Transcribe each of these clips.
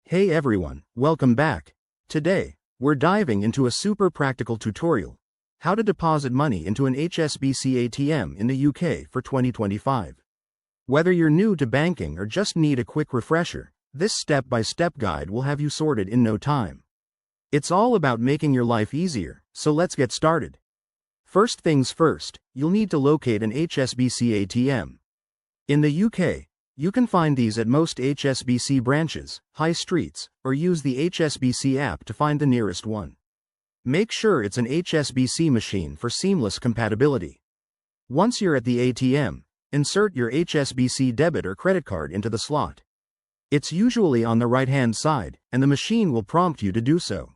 Hey everyone, welcome back. Today, we're diving into a super practical tutorial: how to deposit money into an HSBC ATM in the UK for 2025. Whether you're new to banking or just need a quick refresher, this step-by-step guide will have you sorted in no time. It's all about making your life easier, so let's get started. First things first, you'll need to locate an HSBC ATM. In the UK, you can find these at most HSBC branches, high streets, or use the HSBC app to find the nearest one. Make sure it's an HSBC machine for seamless compatibility. Once you're at the ATM, insert your HSBC debit or credit card into the slot. It's usually on the right-hand side, and the machine will prompt you to do so.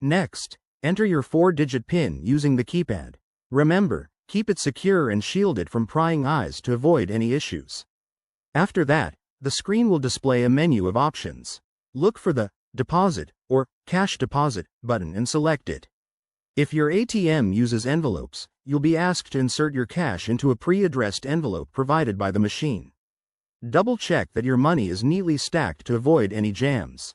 Next, enter your 4-digit PIN using the keypad. Remember, keep it secure and shield it from prying eyes to avoid any issues. After that, the screen will display a menu of options. Look for the Deposit or Cash Deposit button and select it. If your ATM uses envelopes, you'll be asked to insert your cash into a pre-addressed envelope provided by the machine. Double-check that your money is neatly stacked to avoid any jams.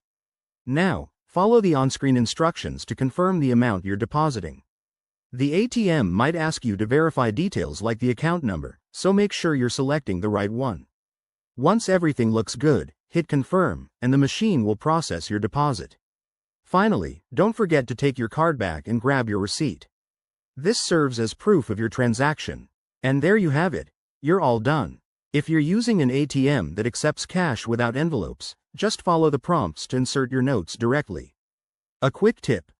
Now, follow the on-screen instructions to confirm the amount you're depositing. The ATM might ask you to verify details like the account number, so make sure you're selecting the right one. Once everything looks good, hit confirm, and the machine will process your deposit. Finally, don't forget to take your card back and grab your receipt. This serves as proof of your transaction. And there you have it. You're all done. If you're using an ATM that accepts cash without envelopes, just follow the prompts to insert your notes directly. A quick tip: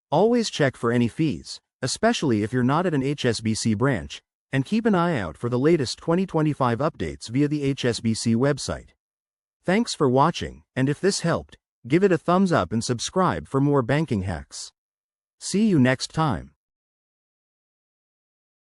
always check for any fees, especially if you're not at an HSBC branch, and keep an eye out for the latest 2025 updates via the HSBC website. Thanks for watching, and if this helped, give it a thumbs up and subscribe for more banking hacks. See you next time.